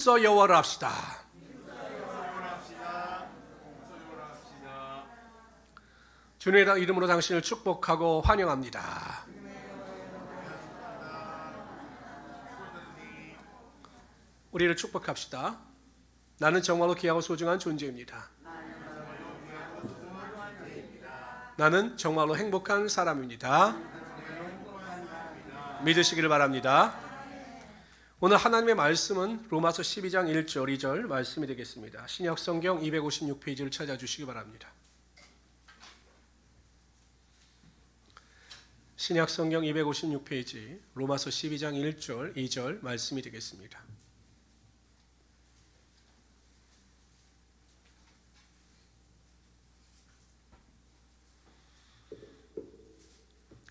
힘써 여호와를 합시다. 주님의 이름으로 당신을 축복하고 환영합니다. 우리를 축복합시다. 나는 정말로 귀하고 소중한 존재입니다. 나는 정말로 행복한 사람입니다. 믿으시기를 바랍니다. 오늘 하나님의 말씀은 로마서 12장 1절 2절 말씀이 되겠습니다. 신약 성경 256페이지를 찾아주시기 바랍니다. 신약 성경 256페이지 로마서 12장 1절 2절 말씀이 되겠습니다.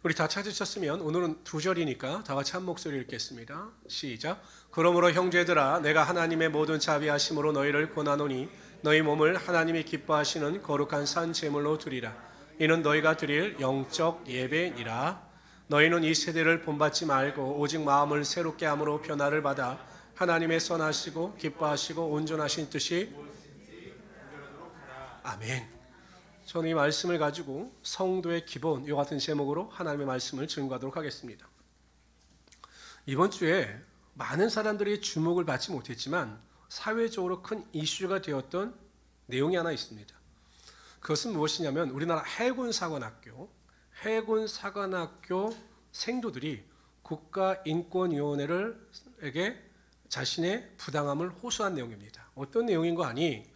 우리 다 찾으셨으면 오늘은 두 절이니까 다 같이 한 목소리 읽겠습니다. 시작. 그러므로 형제들아 내가 하나님의 모든 자비하심으로 너희를 권하노니 너희 몸을 하나님이 기뻐하시는 거룩한 산 제물로 드리라. 이는 너희가 드릴 영적 예배니라. 너희는 이 세대를 본받지 말고 오직 마음을 새롭게 함으로 변화를 받아 하나님의 선하시고 기뻐하시고 온전하신 뜻이 아멘. 저는 이 말씀을 가지고 성도의 기본 이와 같은 제목으로 하나님의 말씀을 증거하도록 하겠습니다. 이번 주에 많은 사람들이 주목을 받지 못했지만 사회적으로 큰 이슈가 되었던 내용이 하나 있습니다. 그것은 무엇이냐면 우리나라 해군사관학교 생도들이 국가인권위원회에게 자신의 부당함을 호소한 내용입니다. 어떤 내용인 거 아니?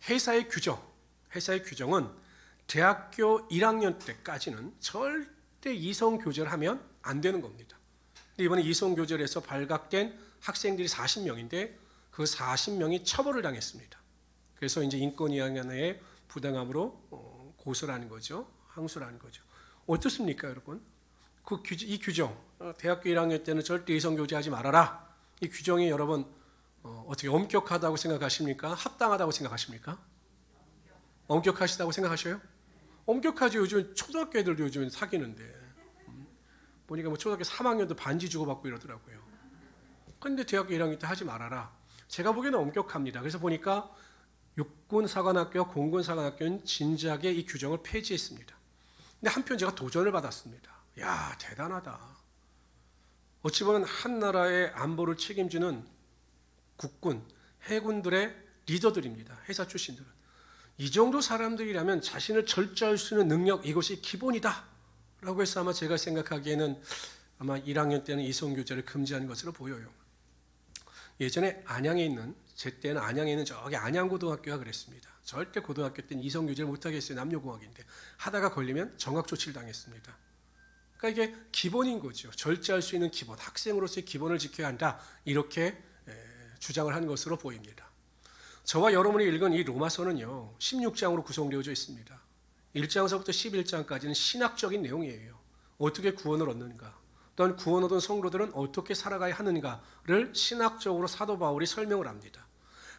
회사의 규정은 대학교 1학년 때까지는 절대 이성교제를 하면 안 되는 겁니다. 근데 이번에 이성교제를 해서 발각된 학생들이 40명인데 그 40명이 처벌을 당했습니다. 그래서 이제 인권위원회에 부당함으로 고소를 하는 거죠. 항소를 하는 거죠. 어떻습니까, 여러분? 이 규정, 대학교 1학년 때는 절대 이성교제하지 말아라. 이 규정이 여러분 어떻게 엄격하다고 생각하십니까? 합당하다고 생각하십니까? 엄격하시다고 생각하셔요? 엄격하죠. 요즘 초등학교 애들도 요즘 사귀는데 보니까 뭐 초등학교 3학년도 반지 주고받고 이러더라고요. 그런데 대학교 1학년 때 하지 말아라. 제가 보기에는 엄격합니다. 그래서 보니까 육군사관학교, 공군사관학교는 진작에 이 규정을 폐지했습니다. 근데 한편 제가 도전을 받았습니다. 야, 대단하다. 어찌 보면 한 나라의 안보를 책임지는 국군, 해군들의 리더들입니다. 회사 출신들은. 이 정도 사람들이라면 자신을 절제할 수 있는 능력, 이것이 기본이다 라고 해서 아마 제가 생각하기에는 아마 1학년 때는 이성교제를 금지한 것으로 보여요. 예전에 제 때는 안양에 있는 저기 안양고등학교가 그랬습니다. 절대 고등학교 때는 이성교제를 못하겠어요. 남녀공학인데 하다가 걸리면 정학조치를 당했습니다. 그러니까 이게 기본인 거죠. 절제할 수 있는 기본, 학생으로서의 기본을 지켜야 한다, 이렇게 주장을 한 것으로 보입니다. 저와 여러분이 읽은 이 로마서는요 16장으로 구성되어져 있습니다. 1장서부터 11장까지는 신학적인 내용이에요. 어떻게 구원을 얻는가, 또한 구원 얻은 성도들은 어떻게 살아가야 하는가를 신학적으로 사도 바울이 설명을 합니다.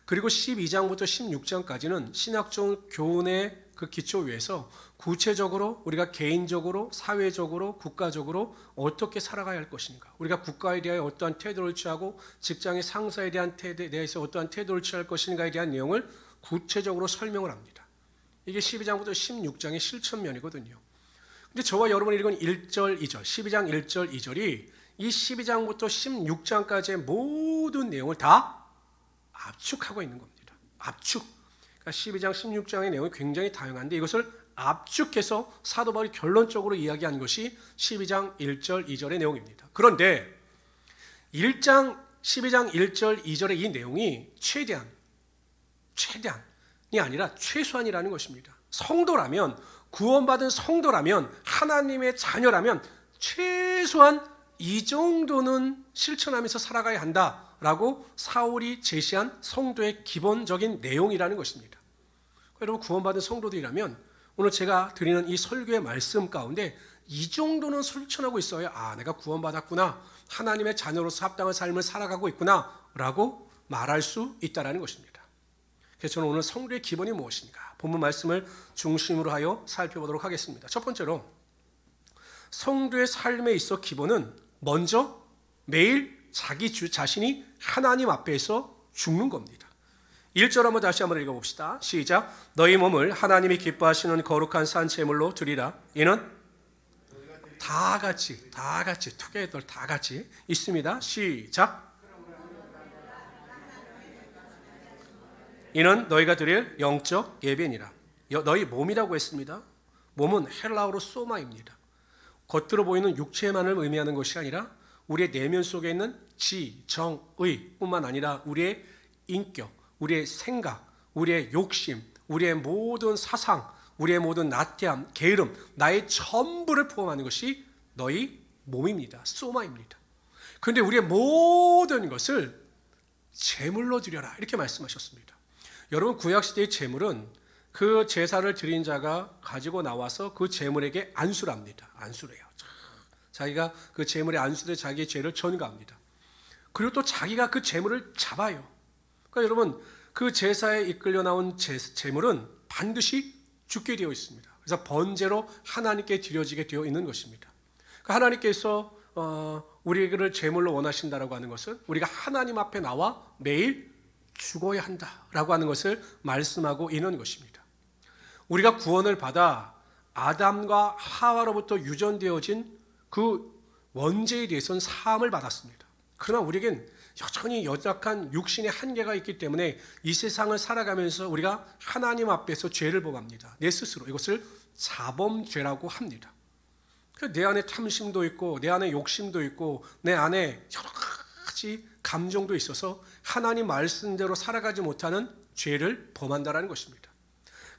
그리고 12장부터 16장까지는 신학적 교훈의 그 기초 위에서 구체적으로 우리가 개인적으로, 사회적으로, 국가적으로 어떻게 살아가야 할 것인가, 우리가 국가에 대하여 어떠한 태도를 취하고 직장의 상사에 대한 태도에 대해서 어떠한 태도를 취할 것인가에 대한 내용을 구체적으로 설명을 합니다. 이게 12장부터 16장의 실천면이거든요. 근데 저와 여러분이 읽은 1절, 2절, 12장 1절, 2절이 이 12장부터 16장까지의 모든 내용을 다 압축하고 있는 겁니다. 압축. 그러니까 12장, 16장의 내용이 굉장히 다양한데 이것을 압축해서 사도 바울이 결론적으로 이야기한 것이 12장 1절, 2절의 내용입니다. 그런데 12장 1절, 2절의 이 내용이 최대한이 아니라 최소한이라는 것입니다. 성도라면, 구원받은 성도라면, 하나님의 자녀라면 최소한 이 정도는 실천하면서 살아가야 한다라고 사울이 제시한 성도의 기본적인 내용이라는 것입니다. 여러분, 구원받은 성도들이라면 오늘 제가 드리는 이 설교의 말씀 가운데 이 정도는 실천하고 있어야 내가 구원받았구나, 하나님의 자녀로서 합당한 삶을 살아가고 있구나 라고 말할 수 있다는 것입니다. 그래서 저는 오늘 성도의 기본이 무엇인가, 본문 말씀을 중심으로 하여 살펴보도록 하겠습니다. 첫 번째로 성도의 삶에 있어 기본은 먼저 매일 자신이 하나님 앞에서 죽는 겁니다. 1절 한번 다시 한번 읽어봅시다. 시작. 너희 몸을 하나님이 기뻐하시는 거룩한 산 제물로 드리라. 이는 다 같이 투게더 다 같이 있습니다. 시작. 이는 너희가 드릴 영적 예배니라. 너희 몸이라고 했습니다. 몸은 헬라어로 소마입니다. 겉으로 보이는 육체만을 의미하는 것이 아니라 우리의 내면 속에 있는 지, 정, 의 뿐만 아니라 우리의 인격, 우리의 생각, 우리의 욕심, 우리의 모든 사상, 우리의 모든 나태함, 게으름, 나의 전부를 포함하는 것이 너희 몸입니다. 소마입니다. 그런데 우리의 모든 것을 제물로 드려라 이렇게 말씀하셨습니다. 여러분, 구약시대의 제물은 그 제사를 드린 자가 가지고 나와서 그 제물에게 안수를 합니다. 안수를 해요. 자기가 그 제물에 안수돼 자기의 죄를 전가합니다. 그리고 또 자기가 그 제물을 잡아요. 그러니까 여러분, 그 제사에 이끌려 나온 제물은 반드시 죽게 되어 있습니다. 그래서 번제로 하나님께 드려지게 되어 있는 것입니다. 그러니까 하나님께서 우리를 제물로 원하신다라고 하는 것은 우리가 하나님 앞에 나와 매일 죽어야 한다라고 하는 것을 말씀하고 있는 것입니다. 우리가 구원을 받아 아담과 하와로부터 유전되어진 그 원죄에 대해서는 사함을 받았습니다. 그러나 우리에겐 여전히 연약한 육신의 한계가 있기 때문에 이 세상을 살아가면서 우리가 하나님 앞에서 죄를 범합니다. 내 스스로 이것을 자범죄라고 합니다. 내 안에 탐심도 있고 내 안에 욕심도 있고 내 안에 여러 가지 감정도 있어서 하나님 말씀대로 살아가지 못하는 죄를 범한다라는 것입니다.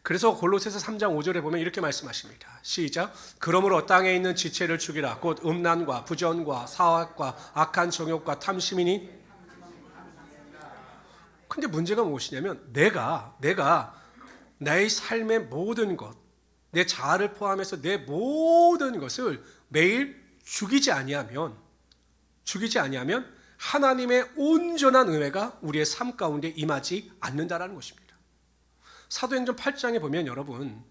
그래서 골로새서 3장 5절에 보면 이렇게 말씀하십니다. 시작. 그러므로 땅에 있는 지체를 죽이라. 곧 음란과 부전과 사악과 악한 정욕과 탐심이니. 근데 문제가 무엇이냐면 내가 나의 삶의 모든 것, 내 자아를 포함해서 내 모든 것을 매일 죽이지 아니하면 하나님의 온전한 은혜가 우리의 삶 가운데 임하지 않는다라는 것입니다. 사도행전 8장에 보면 여러분,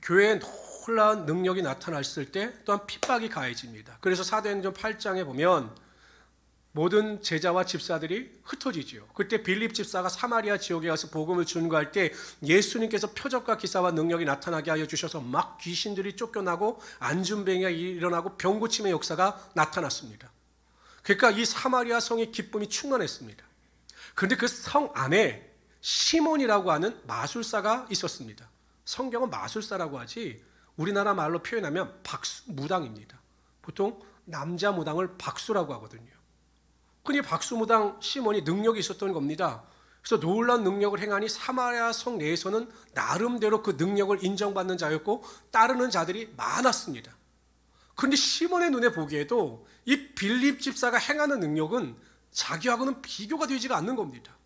교회에 놀라운 능력이 나타났을 때 또한 핍박이 가해집니다. 그래서 사도행전 8장에 보면 모든 제자와 집사들이 흩어지지요. 그때 빌립 집사가 사마리아 지역에 가서 복음을 전거할 때 예수님께서 표적과 기사와 능력이 나타나게 하여 주셔서 막 귀신들이 쫓겨나고 안진뱅이가 일어나고 병 고침의 역사가 나타났습니다. 그러니까 이 사마리아 성의 기쁨이 충만했습니다. 그런데 그 성 안에 시몬이라고 하는 마술사가 있었습니다. 성경은 마술사라고 하지 우리나라 말로 표현하면 박수무당입니다. 보통 남자 무당을 박수라고 하거든요. 근데 박수무당 시몬이 능력이 있었던 겁니다. 그래서 놀라운 능력을 행하니 사마리아 성 내에서는 나름대로 그 능력을 인정받는 자였고 따르는 자들이 많았습니다. 그런데 시몬의 눈에 보기에도 이 빌립 집사가 행하는 능력은 자기하고는 비교가 되지가 않는 겁니다.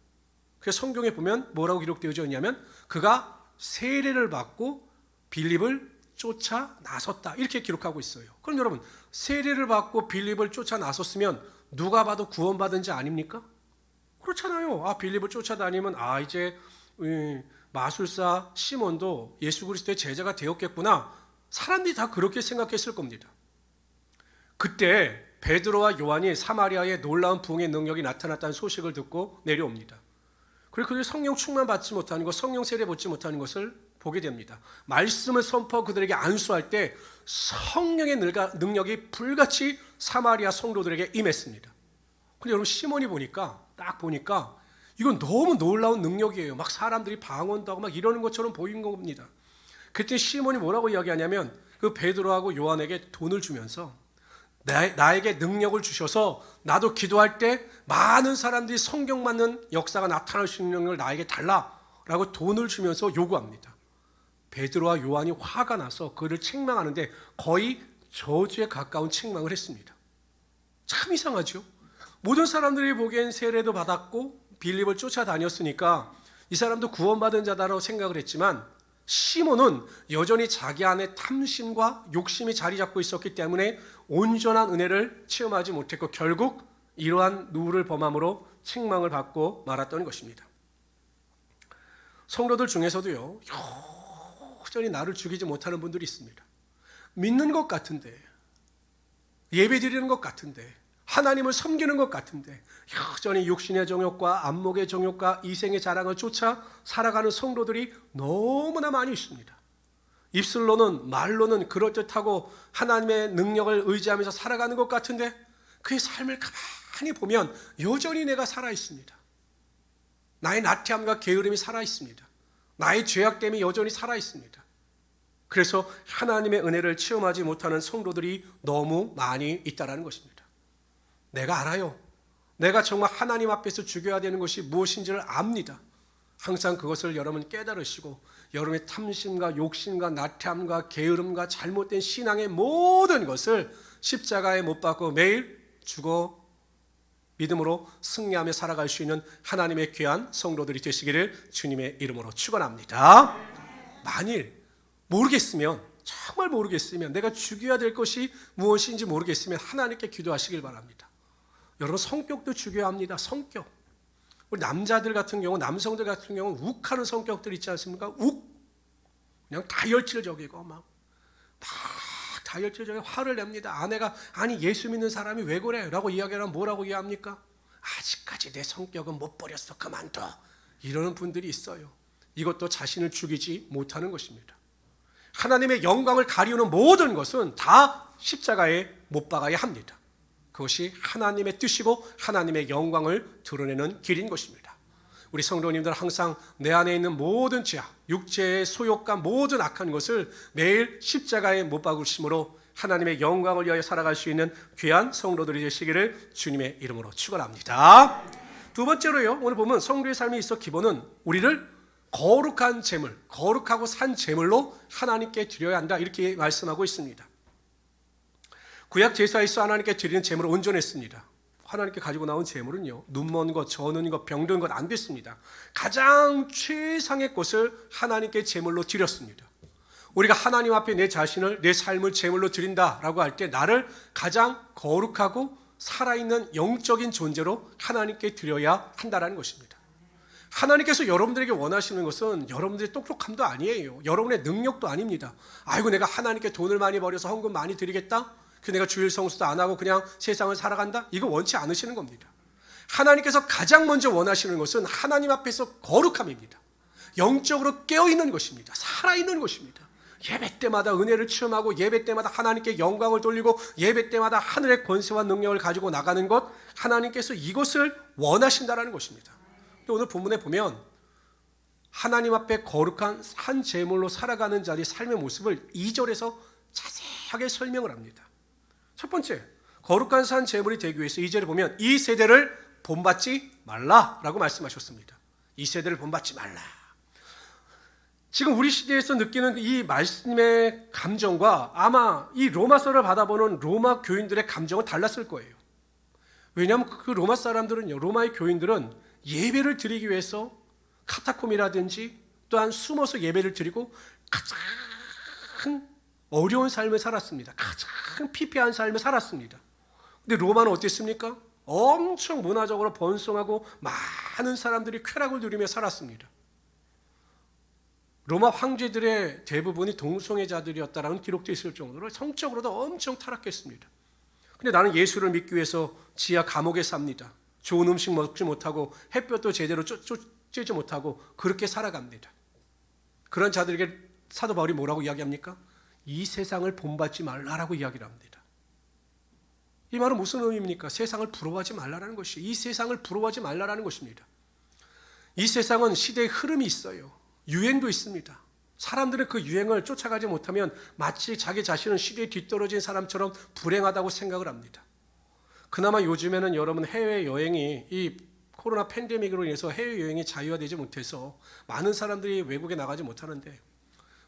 그래서 성경에 보면 뭐라고 기록되어져 있냐면 그가 세례를 받고 빌립을 쫓아 나섰다 이렇게 기록하고 있어요. 그럼 여러분, 세례를 받고 빌립을 쫓아 나섰으면 누가 봐도 구원받은 자 아닙니까? 그렇잖아요. 빌립을 쫓아다니면 이제 마술사 시몬도 예수 그리스도의 제자가 되었겠구나. 사람들이 다 그렇게 생각했을 겁니다. 그때 베드로와 요한이 사마리아에 놀라운 부흥의 능력이 나타났다는 소식을 듣고 내려옵니다. 그리고 그들이 성령 충만 받지 못하는 것, 성령 세례 받지 못하는 것을 보게 됩니다. 말씀을 선포하고 그들에게 안수할 때 성령의 능력이 불같이 사마리아 성도들에게 임했습니다. 근데 여러분, 시몬이 딱 보니까 이건 너무 놀라운 능력이에요. 막 사람들이 방언도 하고 막 이러는 것처럼 보이는 겁니다. 그때 시몬이 뭐라고 이야기하냐면 그 베드로하고 요한에게 돈을 주면서 나에게 능력을 주셔서 나도 기도할 때 많은 사람들이 성경 맞는 역사가 나타날 수 있는 걸 나에게 달라라고 돈을 주면서 요구합니다. 베드로와 요한이 화가 나서 그를 책망하는데 거의 저주에 가까운 책망을 했습니다. 참 이상하죠? 모든 사람들이 보기엔 세례도 받았고 빌립을 쫓아다녔으니까 이 사람도 구원받은 자다라고 생각을 했지만 시몬은 여전히 자기 안에 탐심과 욕심이 자리 잡고 있었기 때문에 온전한 은혜를 체험하지 못했고 결국 이러한 누를 범함으로 책망을 받고 말았던 것입니다. 성도들 중에서도요, 여전히 나를 죽이지 못하는 분들이 있습니다. 믿는 것 같은데, 예배 드리는 것 같은데, 하나님을 섬기는 것 같은데 여전히 육신의 정욕과 안목의 정욕과 이생의 자랑을 쫓아 살아가는 성도들이 너무나 많이 있습니다. 입술로는 말로는 그럴듯하고 하나님의 능력을 의지하면서 살아가는 것 같은데 그의 삶을 가만히 보면 여전히 내가 살아있습니다. 나의 나태함과 게으름이 살아있습니다. 나의 죄악됨이 여전히 살아있습니다. 그래서 하나님의 은혜를 체험하지 못하는 성도들이 너무 많이 있다는 것입니다. 내가 알아요. 내가 정말 하나님 앞에서 죽여야 되는 것이 무엇인지를 압니다. 항상 그것을 여러분 깨달으시고 여러분의 탐심과 욕심과 나태함과 게으름과 잘못된 신앙의 모든 것을 십자가에 못 박고 매일 죽어 믿음으로 승리하며 살아갈 수 있는 하나님의 귀한 성도들이 되시기를 주님의 이름으로 축원합니다. 만일 모르겠으면, 정말 모르겠으면, 내가 죽여야 될 것이 무엇인지 모르겠으면 하나님께 기도하시길 바랍니다. 여러분, 성격도 죽여야 합니다. 성격. 우리 남자들 같은 경우, 남성들 같은 경우는 욱하는 성격들 있지 않습니까? 그냥 다혈질적이고 막 다혈질적인 화를 냅니다. 아내가 아니 예수 믿는 사람이 왜 그래? 라고 이야기하면 뭐라고 이야기합니까? 아직까지 내 성격은 못 버렸어. 그만둬. 이러는 분들이 있어요. 이것도 자신을 죽이지 못하는 것입니다. 하나님의 영광을 가리우는 모든 것은 다 십자가에 못 박아야 합니다. 그것이 하나님의 뜻이고 하나님의 영광을 드러내는 길인 것입니다. 우리 성도님들 항상 내 안에 있는 모든 죄악, 육체의 소욕과 모든 악한 것을 매일 십자가에 못 박으심으로 하나님의 영광을 위하여 살아갈 수 있는 귀한 성도들이 되시기를 주님의 이름으로 축원합니다. 두 번째로요, 오늘 보면 성도의 삶에 있어 기본은 우리를 거룩한 제물, 거룩하고 산 제물로 하나님께 드려야 한다, 이렇게 말씀하고 있습니다. 구약 제사에 있어 하나님께 드리는 제물은 온전했습니다. 하나님께 가지고 나온 제물은요, 눈먼 것, 저는 것, 병든 것 안 됐습니다. 가장 최상의 것을 하나님께 제물로 드렸습니다. 우리가 하나님 앞에 내 자신을, 내 삶을 제물로 드린다라고 할 때 나를 가장 거룩하고 살아있는 영적인 존재로 하나님께 드려야 한다는 것입니다. 하나님께서 여러분들에게 원하시는 것은 여러분들의 똑똑함도 아니에요. 여러분의 능력도 아닙니다. 아이고 내가 하나님께 돈을 많이 벌여서 헌금 많이 드리겠다? 내가 주일 성수도 안 하고 그냥 세상을 살아간다? 이거 원치 않으시는 겁니다. 하나님께서 가장 먼저 원하시는 것은 하나님 앞에서 거룩함입니다. 영적으로 깨어있는 것입니다. 살아있는 것입니다. 예배 때마다 은혜를 체험하고 예배 때마다 하나님께 영광을 돌리고 예배 때마다 하늘의 권세와 능력을 가지고 나가는 것, 하나님께서 이것을 원하신다는 것입니다. 오늘 본문에 보면 하나님 앞에 거룩한 산 제물로 살아가는 자의 삶의 모습을 2절에서 자세하게 설명을 합니다. 첫 번째, 거룩한 산 제물이 되기 위해서 2절에 보면 이 세대를 본받지 말라라고 말씀하셨습니다. 이 세대를 본받지 말라. 지금 우리 시대에서 느끼는 이 말씀의 감정과 아마 이 로마서를 받아보는 로마 교인들의 감정은 달랐을 거예요. 왜냐하면 그 로마 사람들은요, 로마의 교인들은 예배를 드리기 위해서 카타콤이라든지 또한 숨어서 예배를 드리고 가장 어려운 삶을 살았습니다. 가장 피폐한 삶을 살았습니다. 근데 로마는 어땠습니까? 엄청 문화적으로 번성하고 많은 사람들이 쾌락을 누리며 살았습니다. 로마 황제들의 대부분이 동성애자들이었다라는 기록도 있을 정도로 성적으로도 엄청 타락했습니다. 근데 나는 예수를 믿기 위해서 지하 감옥에 삽니다. 좋은 음식 먹지 못하고 햇볕도 제대로 쬐지 못하고 그렇게 살아갑니다. 그런 자들에게 사도 바울이 뭐라고 이야기합니까? 이 세상을 본받지 말라라고 이야기를 합니다. 이 말은 무슨 의미입니까? 세상을 부러워하지 말라라는 것이, 이 세상을 부러워하지 말라라는 것입니다. 이 세상은 시대의 흐름이 있어요. 유행도 있습니다. 사람들은 그 유행을 쫓아가지 못하면 마치 자기 자신은 시대에 뒤떨어진 사람처럼 불행하다고 생각을 합니다. 그나마 요즘에는 여러분 해외여행이 이 코로나 팬데믹으로 인해서 해외여행이 자유화되지 못해서 많은 사람들이 외국에 나가지 못하는데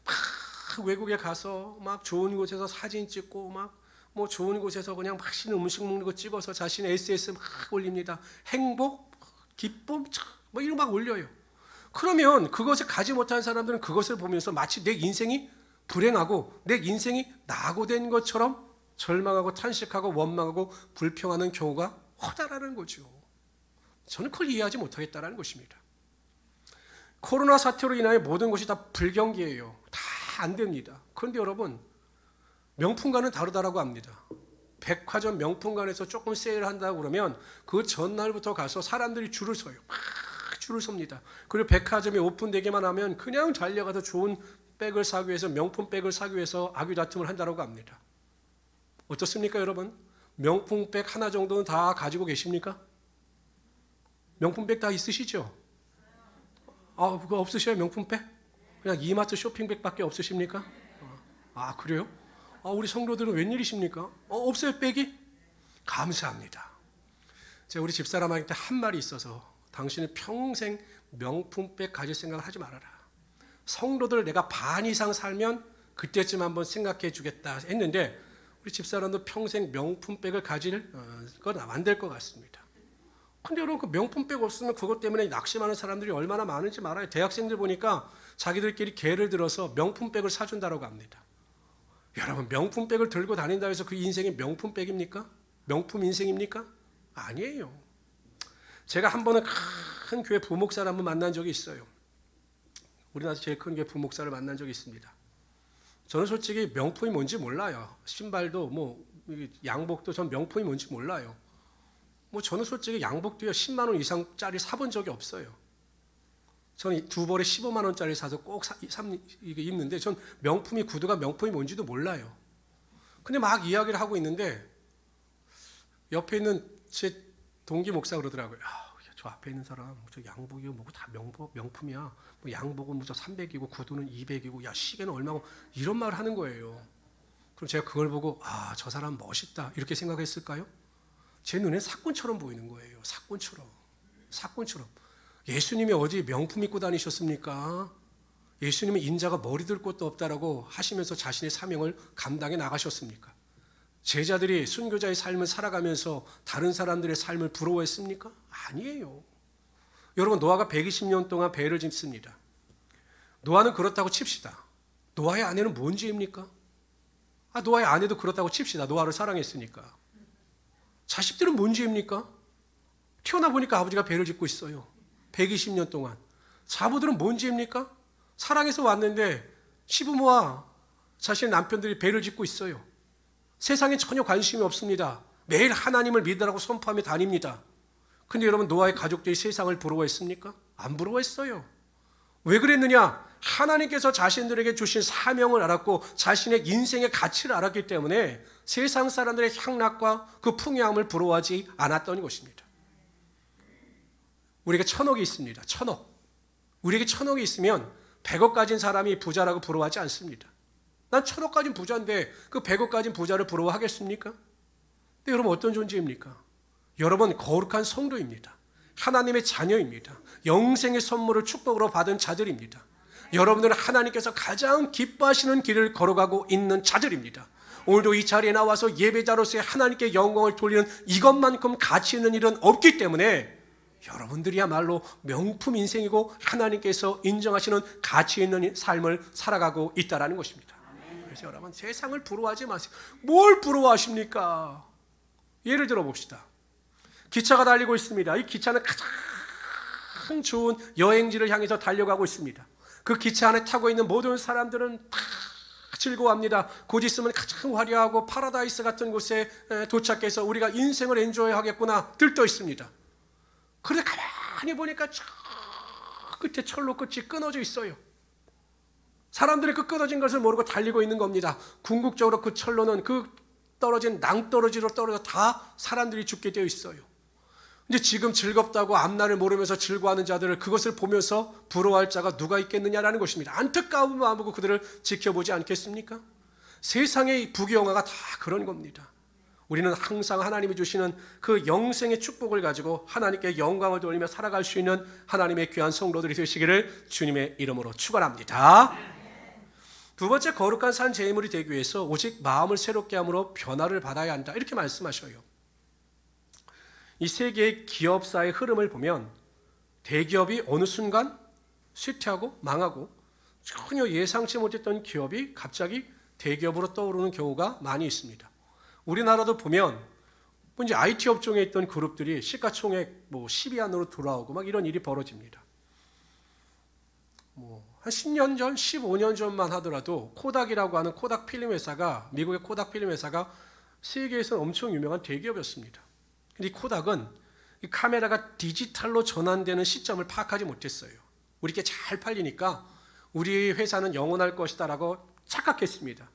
막 외국에 가서 막 좋은 곳에서 사진 찍고 막 뭐 좋은 곳에서 그냥 맛있는 음식 먹는 거 찍어서 자신의 SNS 막 올립니다. 행복, 기쁨, 뭐 이런 거 막 올려요. 그러면 그것을 가지 못한 사람들은 그것을 보면서 마치 내 인생이 불행하고 내 인생이 낙오된 것처럼 절망하고 탄식하고 원망하고 불평하는 경우가 허다라는 거죠. 저는 그걸 이해하지 못하겠다는 것입니다. 코로나 사태로 인하여 모든 것이 다 불경기예요. 다 안 됩니다. 그런데 여러분, 명품과는 다르다라고 합니다. 백화점 명품관에서 조금 세일한다고 그러면 그 전날부터 가서 사람들이 줄을 서요. 막 줄을 섭니다. 그리고 백화점이 오픈되기만 하면 그냥 달려가서 좋은 백을 사기 위해서, 명품 백을 사기 위해서 아귀다툼을 한다고 합니다. 어떻습니까, 여러분? 명품 백 하나 정도는 다 가지고 계십니까? 명품 백 다 있으시죠? 그거 없으셔요, 명품 백? 그냥 이마트 쇼핑백밖에 없으십니까? 그래요? 우리 성도들은 웬일이십니까? 없어요, 백이? 감사합니다. 제가 우리 집사람한테 한 말이 있어서, 당신은 평생 명품백 가질 생각을 하지 말아라. 성도들 내가 반 이상 살면 그때쯤 한번 생각해 주겠다 했는데, 우리 집사람도 평생 명품백을 가질 건 안 될 것 같습니다. 근데 여러분, 그 명품백 없으면 그것 때문에 낙심하는 사람들이 얼마나 많은지 말아요. 대학생들 보니까 자기들끼리 개를 들어서 명품백을 사준다고 합니다. 여러분, 명품백을 들고 다닌다 해서 그 인생이 명품백입니까? 명품 인생입니까? 아니에요. 제가 한 번은 큰 교회 부목사를 한번 만난 적이 있어요. 우리나라에서 제일 큰 교회 부목사를 만난 적이 있습니다. 저는 솔직히 명품이 뭔지 몰라요. 신발도 양복도 전 명품이 뭔지 몰라요. 저는 솔직히 양복도요 10만 원 이상짜리 사본 적이 없어요. 저는 두 벌에 15만 원짜리 사서 꼭 입는데, 전 명품이, 구두가 명품이 뭔지도 몰라요. 근데 막 이야기를 하고 있는데 옆에 있는 제 동기 목사가 그러더라고요. 저 앞에 있는 사람 저 양복이 뭐고 다 명품이야. 양복은 저 300이고 구두는 200이고 야 시계는 얼마고, 이런 말을 하는 거예요. 그럼 제가 그걸 보고 저 사람 멋있다 이렇게 생각했을까요? 제 눈에 사꾼처럼 보이는 거예요. 사꾼처럼. 예수님이 어디 명품 입고 다니셨습니까? 예수님은 인자가 머리 들 곳도 없다라고 하시면서 자신의 사명을 감당해 나가셨습니까? 제자들이 순교자의 삶을 살아가면서 다른 사람들의 삶을 부러워했습니까? 아니에요. 여러분, 노아가 120년 동안 배를 짓습니다. 노아는 그렇다고 칩시다. 노아의 아내는 뭔 죄입니까? 노아의 아내도 그렇다고 칩시다. 노아를 사랑했으니까. 자식들은 뭔 죄입니까? 태어나 보니까 아버지가 배를 짓고 있어요. 120년 동안. 자부들은 뭔 죄입니까? 사랑해서 왔는데 시부모와 자신의 남편들이 배를 짓고 있어요. 세상에 전혀 관심이 없습니다. 매일 하나님을 믿으라고 선포하며 다닙니다. 근데 여러분, 노아의 가족들이 세상을 부러워했습니까? 안 부러워했어요. 왜 그랬느냐? 하나님께서 자신들에게 주신 사명을 알았고 자신의 인생의 가치를 알았기 때문에 세상 사람들의 향락과 그 풍요함을 부러워하지 않았던 것입니다. 우리가 1,000억이 있습니다. 1,000억. 우리에게 1,000억이 있으면 100억 가진 사람이 부자라고 부러워하지 않습니다. 난 1,000억 가진 부자인데 그 100억 가진 부자를 부러워하겠습니까? 근데 여러분, 어떤 존재입니까? 여러분, 거룩한 성도입니다. 하나님의 자녀입니다. 영생의 선물을 축복으로 받은 자들입니다. 여러분들은 하나님께서 가장 기뻐하시는 길을 걸어가고 있는 자들입니다. 오늘도 이 자리에 나와서 예배자로서의 하나님께 영광을 돌리는 이것만큼 가치 있는 일은 없기 때문에 여러분들이야말로 명품 인생이고 하나님께서 인정하시는 가치 있는 삶을 살아가고 있다는 것입니다. 그래서 여러분, 세상을 부러워하지 마세요. 뭘 부러워하십니까? 예를 들어 봅시다. 기차가 달리고 있습니다. 이 기차는 가장 좋은 여행지를 향해서 달려가고 있습니다. 그 기차 안에 타고 있는 모든 사람들은 다 즐거워합니다. 곧 있으면 가장 화려하고 파라다이스 같은 곳에 도착해서 우리가 인생을 엔조이하겠구나 들떠 있습니다. 그런데 가만히 보니까 저 끝에 철로 끝이 끊어져 있어요. 사람들이 그 끊어진 것을 모르고 달리고 있는 겁니다. 궁극적으로 그 철로는 그 떨어진 낭떠러지로 떨어져 다 사람들이 죽게 되어 있어요. 근데 지금 즐겁다고 앞날을 모르면서 즐거워하는 자들을, 그것을 보면서 부러워할 자가 누가 있겠느냐라는 것입니다. 안타까운 마음으로 그들을 지켜보지 않겠습니까? 세상의 부귀영화가 다 그런 겁니다. 우리는 항상 하나님이 주시는 그 영생의 축복을 가지고 하나님께 영광을 돌리며 살아갈 수 있는 하나님의 귀한 성도들이 되시기를 주님의 이름으로 축원합니다. 두 번째, 거룩한 산 제물이 되기 위해서 오직 마음을 새롭게 함으로 변화를 받아야 한다, 이렇게 말씀하셔요. 이 세계의 기업사의 흐름을 보면 대기업이 어느 순간 쇠퇴하고 망하고 전혀 예상치 못했던 기업이 갑자기 대기업으로 떠오르는 경우가 많이 있습니다. 우리나라도 보면 이제 IT 업종에 있던 그룹들이 시가총액 10위 안으로 돌아오고 막 이런 일이 벌어집니다. 한 10년 전, 15년 전만 하더라도 코닥이라고 하는 코닥 필름 회사가, 미국의 코닥 필름 회사가 세계에서는 엄청 유명한 대기업이었습니다. 근데 이 코닥은 이 카메라가 디지털로 전환되는 시점을 파악하지 못했어요. 우리께 잘 팔리니까 우리 회사는 영원할 것이다라고 착각했습니다.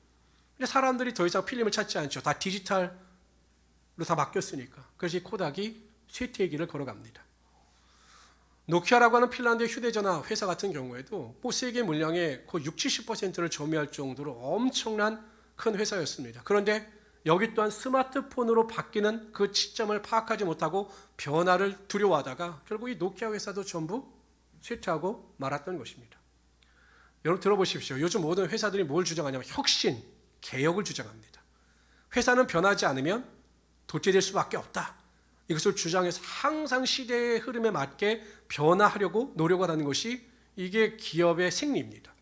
근데 사람들이 더 이상 필름을 찾지 않죠. 다 디지털로 다 바뀌었으니까. 그래서 이 코닥이 쇠퇴기를 걸어갑니다. 노키아라고 하는 핀란드의 휴대전화 회사 같은 경우에도 세계 물량의 거의 60, 70%를 점유할 정도로 엄청난 큰 회사였습니다. 그런데 여기 또한 스마트폰으로 바뀌는 그 시점을 파악하지 못하고 변화를 두려워하다가 결국 이 노키아 회사도 전부 쇠퇴하고 말았던 것입니다. 여러분 들어보십시오. 요즘 모든 회사들이 뭘 주장하냐면 혁신, 개혁을 주장합니다. 회사는 변하지 않으면 도태될 수밖에 없다. 이것을 주장해서 항상 시대의 흐름에 맞게 변화하려고 노력을 하는 것이 이게 기업의 생리입니다.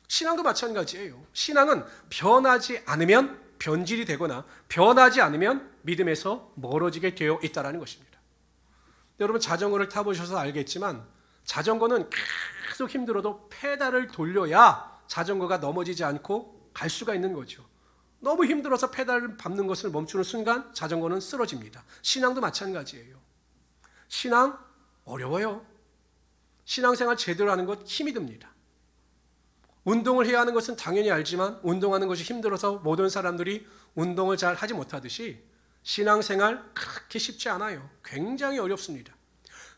신앙도 마찬가지예요. 신앙은 변하지 않으면 변질이 되거나 변하지 않으면 믿음에서 멀어지게 되어 있다는 것입니다. 여러분 자전거를 타보셔서 알겠지만 자전거는 계속 힘들어도 페달을 돌려야 자전거가 넘어지지 않고 갈 수가 있는 거죠. 너무 힘들어서 페달을 밟는 것을 멈추는 순간 자전거는 쓰러집니다. 신앙도 마찬가지예요. 신앙 어려워요. 신앙생활 제대로 하는 것 힘이 듭니다. 운동을 해야 하는 것은 당연히 알지만 운동하는 것이 힘들어서 모든 사람들이 운동을 잘 하지 못하듯이 신앙생활 그렇게 쉽지 않아요. 굉장히 어렵습니다.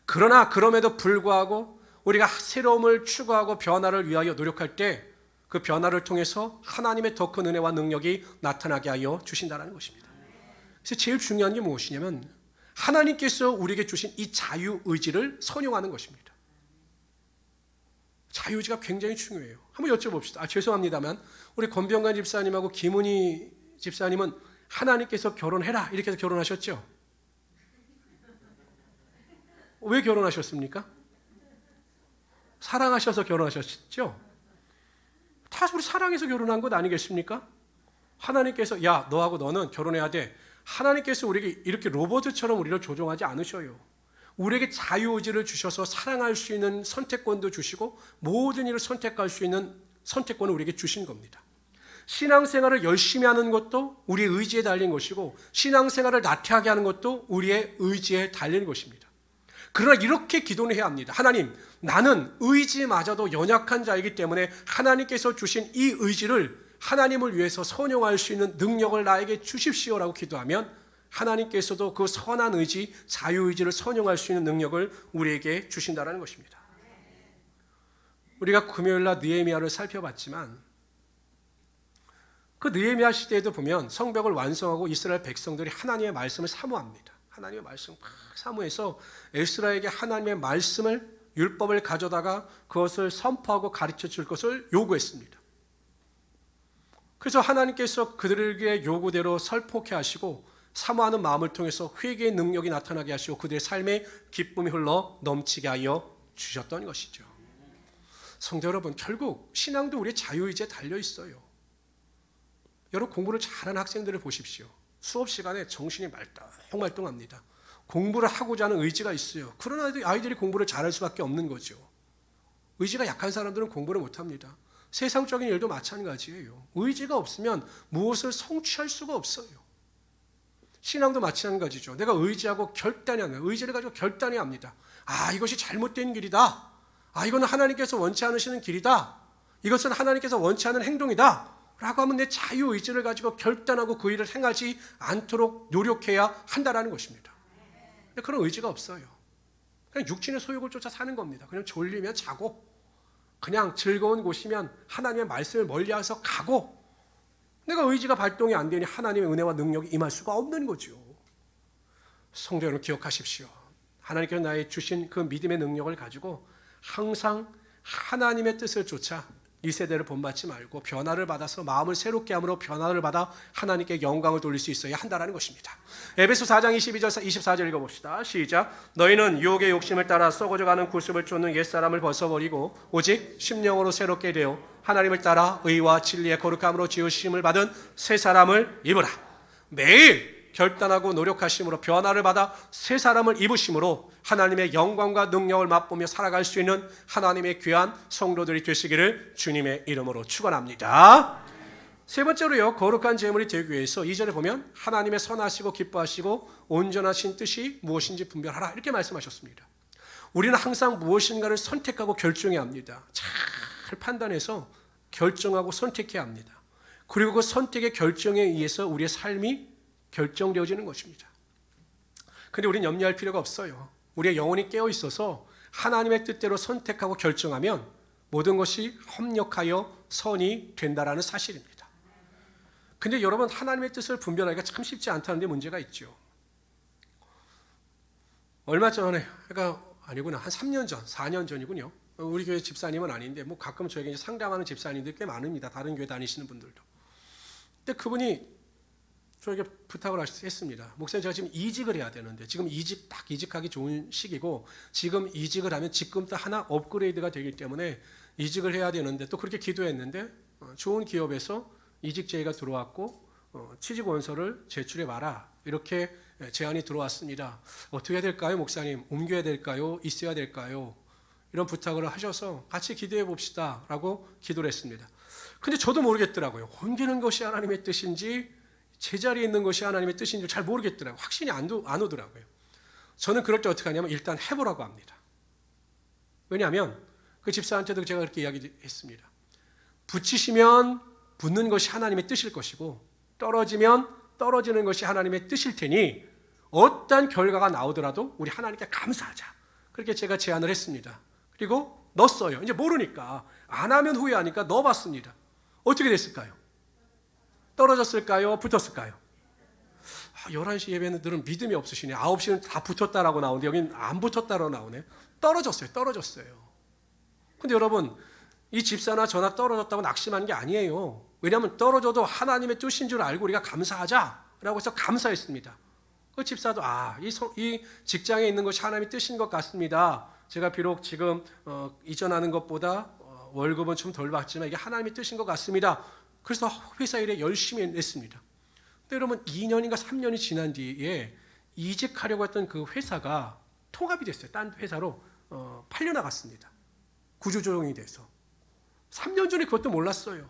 그러나 그럼에도 불구하고 우리가 새로움을 추구하고 변화를 위하여 노력할 때 그 변화를 통해서 하나님의 더 큰 은혜와 능력이 나타나게 하여 주신다는 것입니다. 그래서 제일 중요한 게 무엇이냐면 하나님께서 우리에게 주신 이 자유의지를 선용하는 것입니다. 자유의지가 굉장히 중요해요. 한번 여쭤봅시다. 죄송합니다만 우리 권병관 집사님하고 김은희 집사님은 하나님께서 결혼해라 이렇게 해서 결혼하셨죠? 왜 결혼하셨습니까? 사랑하셔서 결혼하셨죠? 다 우리 사랑해서 결혼한 것 아니겠습니까? 하나님께서 야 너하고 너는 결혼해야 돼. 하나님께서 우리에게 이렇게 로봇처럼 우리를 조종하지 않으셔요. 우리에게 자유의지를 주셔서 사랑할 수 있는 선택권도 주시고 모든 일을 선택할 수 있는 선택권을 우리에게 주신 겁니다. 신앙생활을 열심히 하는 것도 우리의 의지에 달린 것이고 신앙생활을 나태하게 하는 것도 우리의 의지에 달린 것입니다. 그러나 이렇게 기도는 해야 합니다. 하나님, 나는 의지마저도 연약한 자이기 때문에 하나님께서 주신 이 의지를 하나님을 위해서 선용할 수 있는 능력을 나에게 주십시오라고 기도하면 하나님께서도 그 선한 의지, 자유의지를 선용할 수 있는 능력을 우리에게 주신다는 것입니다. 우리가 금요일날 느헤미야를 살펴봤지만 그 느헤미야 시대에도 보면 성벽을 완성하고 이스라엘 백성들이 하나님의 말씀을 사모합니다. 하나님의 말씀을 막 사모해서 에스라에게 하나님의 말씀을 율법을 가져다가 그것을 선포하고 가르쳐 줄 것을 요구했습니다. 그래서 하나님께서 그들에게 요구대로 설폭해 하시고 사모하는 마음을 통해서 회개의 능력이 나타나게 하시고 그들의 삶에 기쁨이 흘러 넘치게 하여 주셨던 것이죠. 성도 여러분, 결국 신앙도 우리의 자유의지에 달려 있어요. 여러분 공부를 잘하는 학생들을 보십시오. 수업 시간에 정신이 말똥말똥합니다. 공부를 하고자 하는 의지가 있어요. 그러나 아이들이 공부를 잘할 수밖에 없는 거죠. 의지가 약한 사람들은 공부를 못합니다. 세상적인 일도 마찬가지예요. 의지가 없으면 무엇을 성취할 수가 없어요. 신앙도 마찬가지죠. 내가 의지하고 결단이 안 나요. 의지를 가지고 결단해야 합니다. 이것이 잘못된 길이다. 이거는 하나님께서 원치 않으시는 길이다. 이것은 하나님께서 원치 않는 행동이다. 라고 하면 내 자유의지를 가지고 결단하고 그 일을 행하지 않도록 노력해야 한다는 것입니다. 그런 의지가 없어요. 그냥 육신의 소욕을 쫓아 사는 겁니다. 그냥 졸리면 자고 그냥 즐거운 곳이면 하나님의 말씀을 멀리해서 가고 내가 의지가 발동이 안 되니 하나님의 은혜와 능력이 임할 수가 없는 거죠. 성도 여러분 기억하십시오. 하나님께서 나의 주신 그 믿음의 능력을 가지고 항상 하나님의 뜻을 쫓아 이 세대를 본받지 말고 변화를 받아서 마음을 새롭게 함으로 변화를 받아 하나님께 영광을 돌릴 수 있어야 한다는 것입니다. 에베소 4장 22절 24절 읽어봅시다. 시작. 너희는 유혹의 욕심을 따라 썩어져가는 구습을 쫓는 옛사람을 벗어버리고 오직 심령으로 새롭게 되어 하나님을 따라 의와 진리의 거룩함으로 지으심을 받은 새 사람을 입으라. 매일 결단하고 노력하심으로 변화를 받아 새 사람을 입으심으로 하나님의 영광과 능력을 맛보며 살아갈 수 있는 하나님의 귀한 성도들이 되시기를 주님의 이름으로 축원합니다. 세 번째로요, 거룩한 제물이 되기 위해서 2절에 보면 하나님의 선하시고 기뻐하시고 온전하신 뜻이 무엇인지 분별하라 이렇게 말씀하셨습니다. 우리는 항상 무엇인가를 선택하고 결정해야 합니다. 잘 판단해서 결정하고 선택해야 합니다. 그리고 그 선택의 결정에 의해서 우리의 삶이 결정되어지는 것입니다. 그런데 우리는 염려할 필요가 없어요. 우리의 영혼이 깨어 있어서 하나님의 뜻대로 선택하고 결정하면 모든 것이 협력하여 선이 된다라는 사실입니다. 근데 여러분, 하나님의 뜻을 분별하기가 참 쉽지 않다는 데 문제가 있죠. 얼마 전에, 그러니까 아니구나, 한 3년 전, 4년 전이군요. 우리 교회 집사님은 아닌데 뭐 가끔 저에게 이제 상담하는 집사님들이 꽤 많습니다. 다른 교회 다니시는 분들도. 근데 그분이 저에게 부탁을 했습니다. 목사님, 제가 지금 이직을 해야 되는데 지금 딱 이직하기 좋은 시기고 지금 이직을 하면 직급도 하나 업그레이드가 되기 때문에 이직을 해야 되는데 또 그렇게 기도했는데 좋은 기업에서 이직 제의가 들어왔고 취직 원서를 제출해 봐라 이렇게 제안이 들어왔습니다. 어떻게 해야 될까요, 목사님? 옮겨야 될까요? 있어야 될까요? 이런 부탁을 하셔서 같이 기도해 봅시다 라고 기도를 했습니다. 근데 저도 모르겠더라고요. 옮기는 것이 하나님의 뜻인지 제자리에 있는 것이 하나님의 뜻인지 잘 모르겠더라고요. 확신이 안 오더라고요. 저는 그럴 때 어떻게 하냐면 일단 해보라고 합니다. 왜냐하면 그 집사한테도 제가 그렇게 이야기했습니다. 붙이시면 붙는 것이 하나님의 뜻일 것이고 떨어지면 떨어지는 것이 하나님의 뜻일 테니 어떠한 결과가 나오더라도 우리 하나님께 감사하자. 그렇게 제가 제안을 했습니다. 그리고 넣었어요. 이제 모르니까 안 하면 후회하니까 넣어봤습니다. 어떻게 됐을까요? 떨어졌을까요? 붙었을까요? 11시 예배들은 믿음이 없으시네. 9시는 다 붙었다라고 나오는데 여기는 안 붙었다라고 나오네. 떨어졌어요. 근데 여러분, 이 집사나 저나 떨어졌다고 낙심하는 게 아니에요. 왜냐하면 떨어져도 하나님의 뜻인 줄 알고 우리가 감사하자라고 해서 감사했습니다. 그 집사도 이 직장에 있는 것이 하나님의 뜻인 것 같습니다. 제가 비록 지금 이전하는 것보다 월급은 좀 덜 받지만 이게 하나님의 뜻인 것 같습니다. 그래서 회사 일에 열심히 냈습니다. 근데 여러분, 2년인가 3년이 지난 뒤에 이직하려고 했던 그 회사가 통합이 됐어요. 딴 회사로 팔려나갔습니다. 구조조정이 돼서. 3년 전에 그것도 몰랐어요.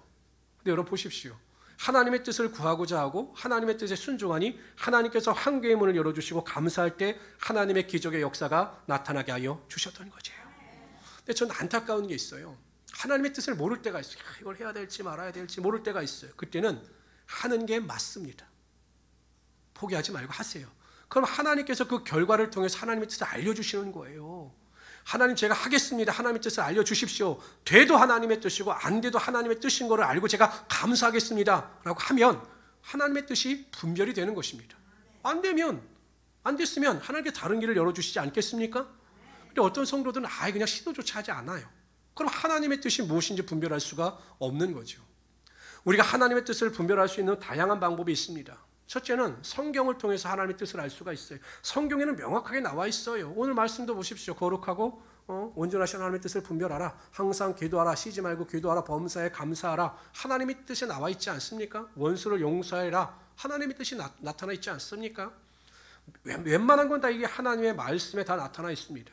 근데 여러분 보십시오. 하나님의 뜻을 구하고자 하고 하나님의 뜻에 순종하니 하나님께서 한계의 문을 열어주시고 감사할 때 하나님의 기적의 역사가 나타나게 하여 주셨던 거죠. 근데 전 안타까운 게 있어요. 하나님의 뜻을 모를 때가 있어요. 이걸 해야 될지 말아야 될지 모를 때가 있어요. 그때는 하는 게 맞습니다. 포기하지 말고 하세요. 그럼 하나님께서 그 결과를 통해서 하나님의 뜻을 알려주시는 거예요. 하나님, 제가 하겠습니다. 하나님의 뜻을 알려주십시오. 돼도 하나님의 뜻이고 안 돼도 하나님의 뜻인 것을 알고 제가 감사하겠습니다 라고 하면 하나님의 뜻이 분별이 되는 것입니다. 안 됐으면 하나님께 다른 길을 열어주시지 않겠습니까? 근데 어떤 성도들은 그냥 시도조차 하지 않아요. 그럼 하나님의 뜻이 무엇인지 분별할 수가 없는 거죠. 우리가 하나님의 뜻을 분별할 수 있는 다양한 방법이 있습니다. 첫째는 성경을 통해서 하나님의 뜻을 알 수가 있어요. 성경에는 명확하게 나와 있어요. 오늘 말씀도 보십시오. 거룩하고 온전하신 하나님의 뜻을 분별하라. 항상 기도하라. 쉬지 말고 기도하라. 범사에 감사하라. 하나님의 뜻에 나와 있지 않습니까? 원수를 용서해라. 하나님의 뜻이 나타나 있지 않습니까? 웬만한 건 다 이게 하나님의 말씀에 다 나타나 있습니다.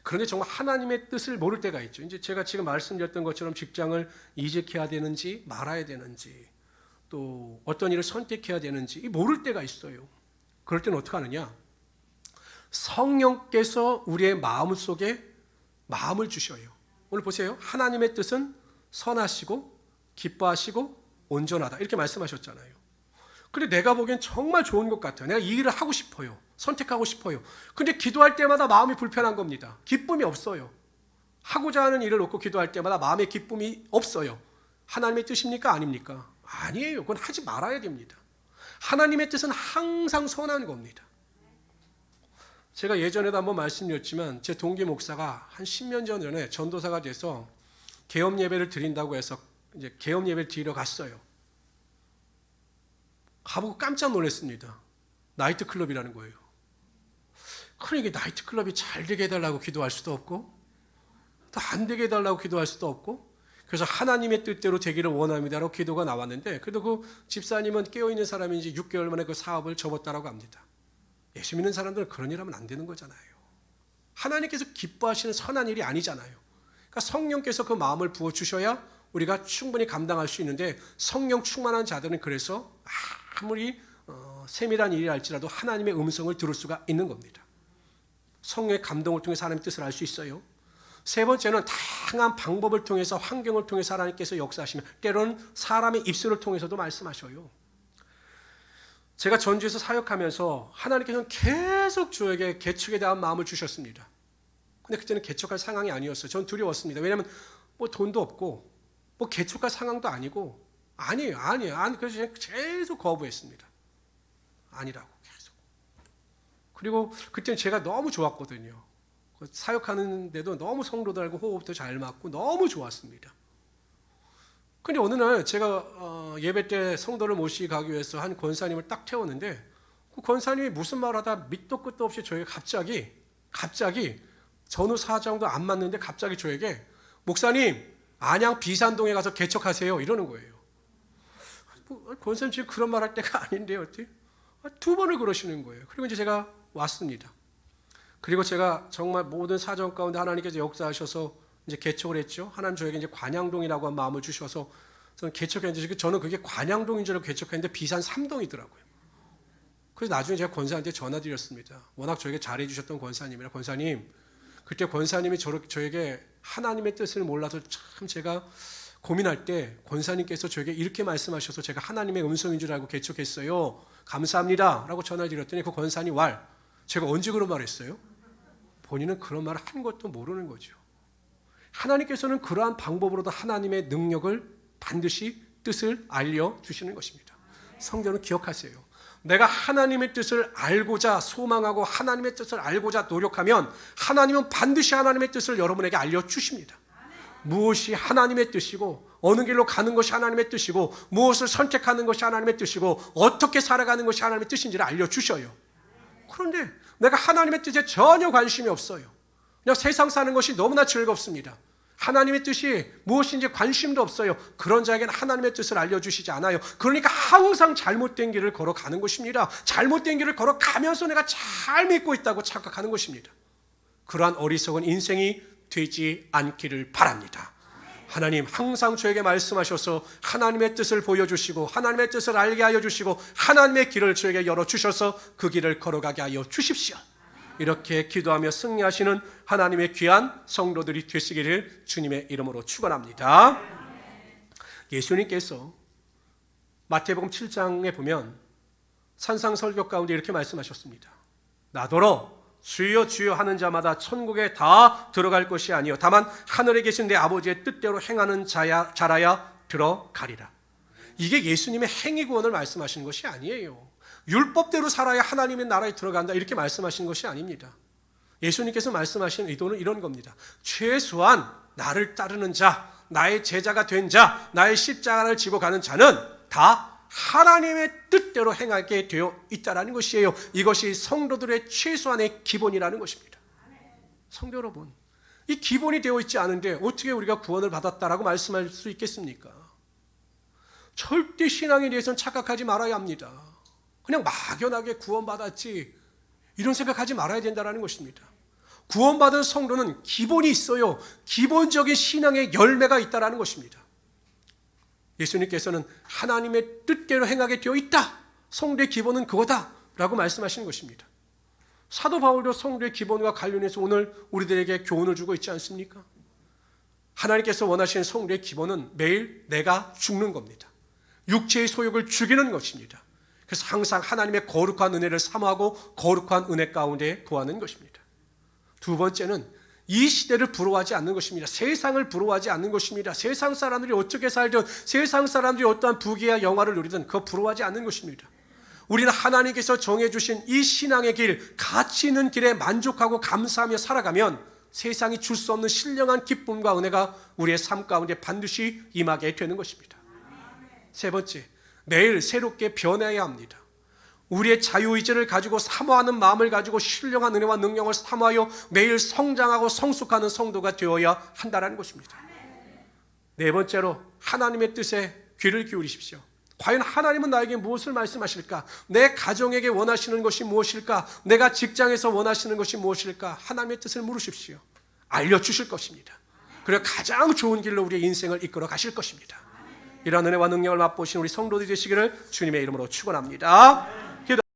그런데 정말 하나님의 뜻을 모를 때가 있죠. 이제 제가 지금 말씀드렸던 것처럼 직장을 이직해야 되는지 말아야 되는지 또 어떤 일을 선택해야 되는지 모를 때가 있어요. 그럴 때는 어떻게 하느냐? 성령께서 우리의 마음속에 마음을 주셔요. 오늘 보세요. 하나님의 뜻은 선하시고 기뻐하시고 온전하다 이렇게 말씀하셨잖아요. 근데 내가 보기엔 정말 좋은 것 같아요. 내가 이 일을 하고 싶어요. 선택하고 싶어요. 근데 기도할 때마다 마음이 불편한 겁니다. 기쁨이 없어요. 하고자 하는 일을 놓고 기도할 때마다 마음의 기쁨이 없어요. 하나님의 뜻입니까? 아닙니까? 아니에요. 그건 하지 말아야 됩니다. 하나님의 뜻은 항상 선한 겁니다. 제가 예전에도 한번 말씀드렸지만 제 동기 목사가 한 10년 전에 전도사가 돼서 계엄 예배를 드린다고 해서 이제 계엄 예배를 드리러 갔어요. 가보고 깜짝 놀랐습니다. 나이트클럽이라는 거예요. 그러니까 나이트클럽이 잘 되게 해달라고 기도할 수도 없고 또 안 되게 해달라고 기도할 수도 없고 그래서 하나님의 뜻대로 되기를 원합니다라고 기도가 나왔는데 그래도 그 집사님은 깨어있는 사람인지 6개월 만에 그 사업을 접었다라고 합니다. 예수 믿는 사람들은 그런 일 하면 안 되는 거잖아요. 하나님께서 기뻐하시는 선한 일이 아니잖아요. 그러니까 성령께서 그 마음을 부어주셔야 우리가 충분히 감당할 수 있는데 성령 충만한 자들은 그래서 아무리 세밀한 일이 할지라도 하나님의 음성을 들을 수가 있는 겁니다. 성령의 감동을 통해서 하나님의 뜻을 알 수 있어요. 세 번째는 다양한 방법을 통해서 환경을 통해서 하나님께서 역사하시면 때로는 사람의 입술을 통해서도 말씀하셔요. 제가 전주에서 사역하면서 하나님께서는 계속 저에게 개척에 대한 마음을 주셨습니다. 근데 그때는 개척할 상황이 아니었어요. 전 두려웠습니다. 왜냐하면 뭐 돈도 없고 뭐 개척할 상황도 아니고 아니에요. 그래서 계속 거부했습니다. 아니라고 계속. 그리고 그때는 제가 너무 좋았거든요. 사역하는데도 너무 성도들하고 호흡도 잘 맞고 너무 좋았습니다. 근데 어느 날 제가 예배 때 성도를 모시기 가기 위해서 한 권사님을 딱 태웠는데 그 권사님이 무슨 말을 하다 밑도 끝도 없이 저에게 갑자기 전후 사정도 안 맞는데 갑자기 저에게 목사님 안양 비산동에 가서 개척하세요 이러는 거예요. 권사님 지금 그런 말 할 때가 아닌데요. 어떻게? 두 번을 그러시는 거예요. 그리고 이제 제가 왔습니다. 그리고 제가 정말 모든 사정 가운데 하나님께서 역사하셔서 이제 개척을 했죠. 하나님 저에게 이제 관양동이라고 한 마음을 주셔서 저는 개척했는데 저는 그게 관양동인 줄 알고 개척했는데 비산 3동이더라고요. 그래서 나중에 제가 권사한테 전화드렸습니다. 워낙 저에게 잘해주셨던 권사님이라 권사님 그때 권사님이 저에게 하나님의 뜻을 몰라서 참 제가 고민할 때 권사님께서 저에게 이렇게 말씀하셔서 제가 하나님의 음성인 줄 알고 개척했어요. 감사합니다 라고 전화드렸더니 그 권사님 제가 언제 그런 말 했어요? 본인은 그런 말을 한 것도 모르는 거죠. 하나님께서는 그러한 방법으로도 하나님의 능력을 반드시 뜻을 알려주시는 것입니다. 성경은 기억하세요. 내가 하나님의 뜻을 알고자 소망하고 하나님의 뜻을 알고자 노력하면 하나님은 반드시 하나님의 뜻을 여러분에게 알려주십니다. 무엇이 하나님의 뜻이고 어느 길로 가는 것이 하나님의 뜻이고 무엇을 선택하는 것이 하나님의 뜻이고 어떻게 살아가는 것이 하나님의 뜻인지를 알려주셔요. 그런데 내가 하나님의 뜻에 전혀 관심이 없어요. 그냥 세상 사는 것이 너무나 즐겁습니다. 하나님의 뜻이 무엇인지 관심도 없어요. 그런 자에게는 하나님의 뜻을 알려주시지 않아요. 그러니까 항상 잘못된 길을 걸어가는 것입니다. 잘못된 길을 걸어가면서 내가 잘 믿고 있다고 착각하는 것입니다. 그러한 어리석은 인생이 되지 않기를 바랍니다. 하나님 항상 저에게 말씀하셔서 하나님의 뜻을 보여주시고 하나님의 뜻을 알게 하여 주시고 하나님의 길을 저에게 열어주셔서 그 길을 걸어가게 하여 주십시오. 이렇게 기도하며 승리하시는 하나님의 귀한 성도들이 되시기를 주님의 이름으로 축원합니다. 예수님께서 마태복음 7장에 보면 산상설교 가운데 이렇게 말씀하셨습니다. 나더러 주여 주여 하는 자마다 천국에 다 들어갈 것이 아니요 다만 하늘에 계신 내 아버지의 뜻대로 행하는 자라야 들어가리라. 이게 예수님의 행위 구원을 말씀하시는 것이 아니에요. 율법대로 살아야 하나님의 나라에 들어간다 이렇게 말씀하시는 것이 아닙니다. 예수님께서 말씀하신 의도는 이런 겁니다. 최소한 나를 따르는 자, 나의 제자가 된 자, 나의 십자가를 지고 가는 자는 다 하나님의 뜻대로 행하게 되어 있다는 것이에요. 이것이 성도들의 최소한의 기본이라는 것입니다. 성도 여러분, 이 기본이 되어 있지 않은데 어떻게 우리가 구원을 받았다라고 말씀할 수 있겠습니까? 절대 신앙에 대해서는 착각하지 말아야 합니다. 그냥 막연하게 구원받았지 이런 생각하지 말아야 된다는 것입니다. 구원받은 성도는 기본이 있어요. 기본적인 신앙의 열매가 있다는 것입니다. 예수님께서는 하나님의 뜻대로 행하게 되어 있다. 성도의 기본은 그거다 라고 말씀하시는 것입니다. 사도 바울도 성도의 기본과 관련해서 오늘 우리들에게 교훈을 주고 있지 않습니까? 하나님께서 원하시는 성도의 기본은 매일 내가 죽는 겁니다. 육체의 소욕을 죽이는 것입니다. 그래서 항상 하나님의 거룩한 은혜를 사모하고 거룩한 은혜 가운데 구하는 것입니다. 두 번째는 이 시대를 부러워하지 않는 것입니다. 세상을 부러워하지 않는 것입니다. 세상 사람들이 어떻게 살든 세상 사람들이 어떠한 부귀와 영화를 누리든 그거 부러워하지 않는 것입니다. 우리는 하나님께서 정해주신 이 신앙의 길, 가치 있는 길에 만족하고 감사하며 살아가면 세상이 줄 수 없는 신령한 기쁨과 은혜가 우리의 삶 가운데 반드시 임하게 되는 것입니다. 세 번째, 매일 새롭게 변해야 합니다. 우리의 자유의지를 가지고 사모하는 마음을 가지고 신령한 은혜와 능력을 사모하여 매일 성장하고 성숙하는 성도가 되어야 한다는 것입니다. 네 번째로 하나님의 뜻에 귀를 기울이십시오. 과연 하나님은 나에게 무엇을 말씀하실까? 내 가정에게 원하시는 것이 무엇일까? 내가 직장에서 원하시는 것이 무엇일까? 하나님의 뜻을 물으십시오. 알려주실 것입니다. 그리고 가장 좋은 길로 우리의 인생을 이끌어 가실 것입니다. 이러한 은혜와 능력을 맛보신 우리 성도들이 되시기를 주님의 이름으로 축원합니다.